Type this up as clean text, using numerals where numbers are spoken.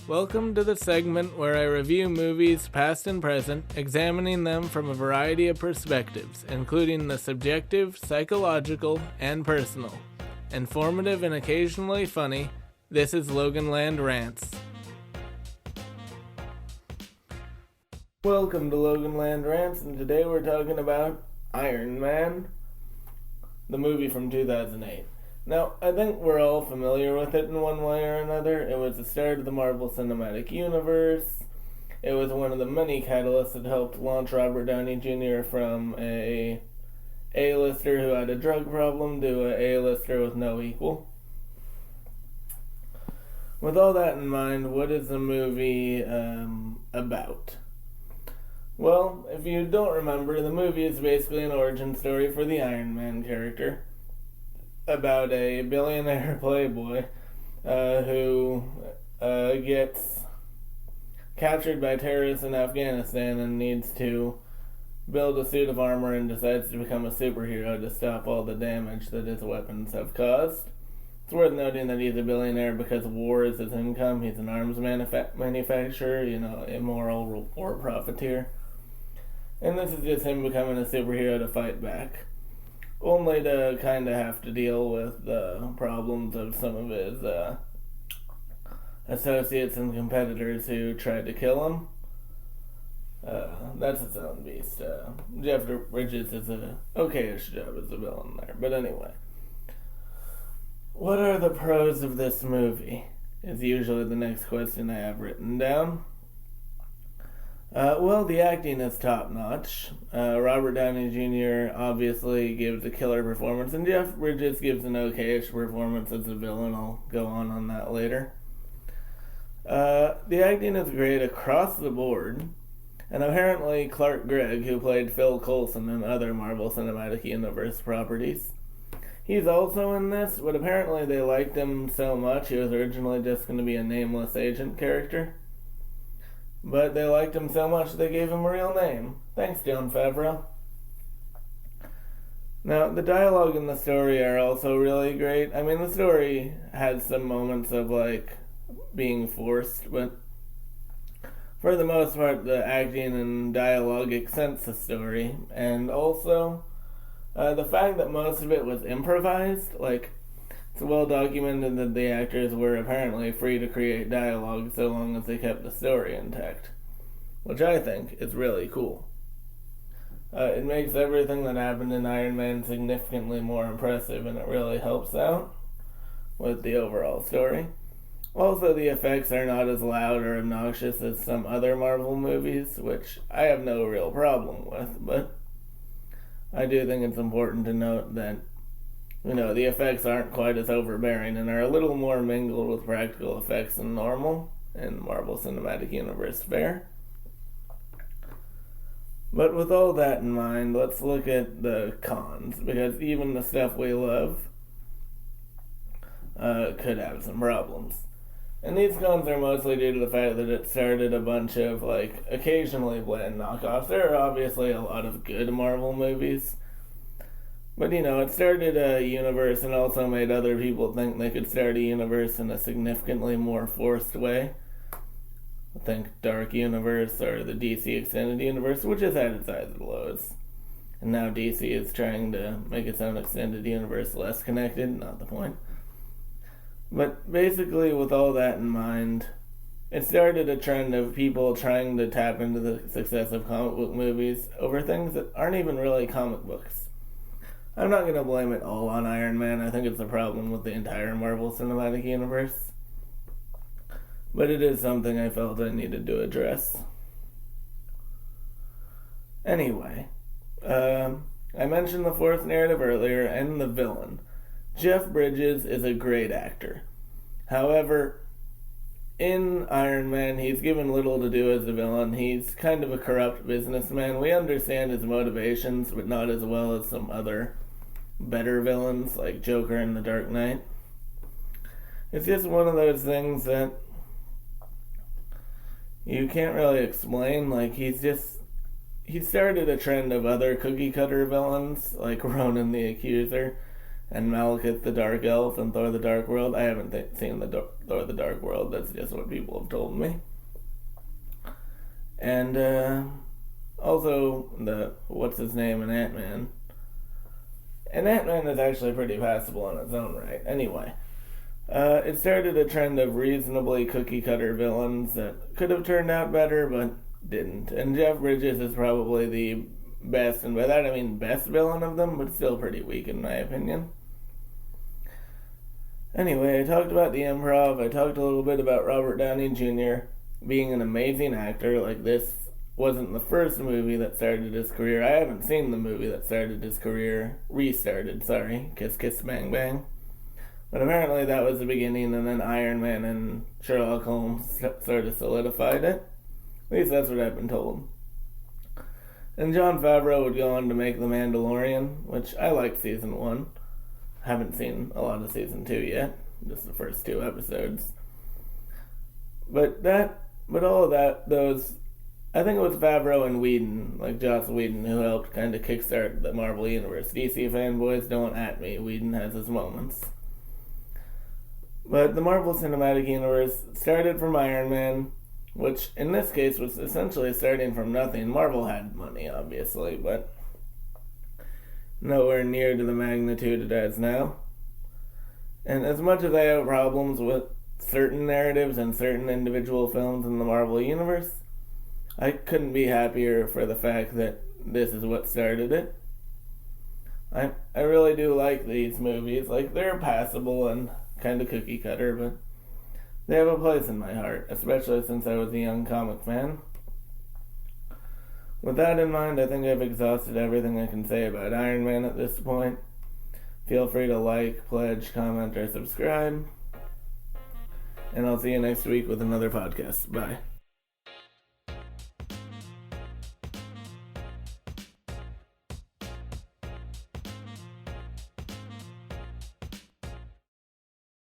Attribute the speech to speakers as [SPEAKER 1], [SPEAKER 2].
[SPEAKER 1] Welcome to the segment where I review movies past and present, examining them from a variety of perspectives, including the subjective, psychological, and personal. Informative and occasionally funny, this is LoganLand Rants. Welcome to LoganLand Rants, and today we're talking about Iron Man, the movie from 2008. Now, I think we're all familiar with it in one way or another. It was the start of the Marvel Cinematic Universe. It was one of the many catalysts that helped launch Robert Downey Jr. from a A-lister who had a drug problem to a A-lister with no equal. With all that in mind, what is the movie about? Well, if you don't remember, the movie is basically an origin story for the Iron Man character, about a billionaire playboy who gets captured by terrorists in Afghanistan and needs to build a suit of armor and decides to become a superhero to stop all the damage that his weapons have caused. It's worth noting that he's a billionaire because war is his income. He's an arms manufacturer, immoral war profiteer. And this is just him becoming a superhero to fight back. Only to kind of have to deal with the problems of some of his associates and competitors who tried to kill him. That's its own beast. Jeff Bridges is a okayish job as a villain there. But anyway. What are the pros of this movie? Is usually the next question I have written down. Well, the acting is top-notch. Robert Downey Jr. obviously gives a killer performance, and Jeff Bridges gives an okayish performance as a villain. I'll go on that later. The acting is great across the board, and apparently Clark Gregg, who played Phil Coulson in other Marvel Cinematic Universe properties, he's also in this, but apparently they liked him so much he was originally just going to be a nameless agent character. But they liked him so much they gave him a real name. Thanks, Jon Favreau. Now, the dialogue and the story are also really great. I mean, the story has some moments of, being forced, but for the most part, the acting and dialogue accents the story. And also, the fact that most of it was improvised, it's well documented that the actors were apparently free to create dialogue so long as they kept the story intact, which I think is really cool. It makes everything that happened in Iron Man significantly more impressive, and it really helps out with the overall story. Also, the effects are not as loud or obnoxious as some other Marvel movies, which I have no real problem with, but I do think it's important to note that the effects aren't quite as overbearing and are a little more mingled with practical effects than normal in Marvel Cinematic Universe fare. But with all that in mind, let's look at the cons, because even the stuff we love could have some problems. And these cons are mostly due to the fact that it started a bunch of, occasionally bland knockoffs. There are obviously a lot of good Marvel movies, but, it started a universe and also made other people think they could start a universe in a significantly more forced way. I think Dark Universe or the DC Extended Universe, which has had its highs and lows. And now DC is trying to make its own extended universe less connected, not the point. But basically, with all that in mind, it started a trend of people trying to tap into the success of comic book movies over things that aren't even really comic books. I'm not going to blame it all on Iron Man. I think it's a problem with the entire Marvel Cinematic Universe. But it is something I felt I needed to address. Anyway, I mentioned the forced narrative earlier and the villain. Jeff Bridges is a great actor. However, in Iron Man, he's given little to do as a villain. He's kind of a corrupt businessman. We understand his motivations, but not as well as some other better villains like Joker in The Dark Knight. It's just one of those things that you can't really explain. He started a trend of other cookie cutter villains like Ronan the Accuser, and Malekith the Dark Elf and Thor the Dark World. I haven't seen Thor the Dark World, that's just what people have told me. And also the, what's his name in Ant-Man. And Ant-Man is actually pretty passable on its own right. Anyway, it started a trend of reasonably cookie-cutter villains that could have turned out better, but didn't. And Jeff Bridges is probably the best, and by that I mean best villain of them, but still pretty weak in my opinion. Anyway, I talked about the improv, I talked a little bit about Robert Downey Jr. being an amazing actor. Like, this wasn't the first movie that started his career. I haven't seen the movie that started his career. Restarted, sorry. Kiss Kiss Bang Bang. But apparently that was the beginning, and then Iron Man and Sherlock Holmes sort of solidified it. At least that's what I've been told. And Jon Favreau would go on to make The Mandalorian, which I liked season 1. Haven't seen a lot of season 2 yet. Just the first 2 episodes. But all of that, I think it was Favreau and Whedon, like Joss Whedon, who helped kind of kickstart the Marvel Universe. DC fanboys, don't at me. Whedon has his moments. But the Marvel Cinematic Universe started from Iron Man, which in this case was essentially starting from nothing. Marvel had money, obviously, but nowhere near to the magnitude it has now. And as much as I have problems with certain narratives and certain individual films in the Marvel Universe, I couldn't be happier for the fact that this is what started it. I really do like these movies. Like, they're passable and kind of cookie cutter, but they have a place in my heart, especially since I was a young comic fan. With that in mind, I think I've exhausted everything I can say about Iron Man at this point. Feel free to like, pledge, comment, or subscribe. And I'll see you next week with another podcast. Bye.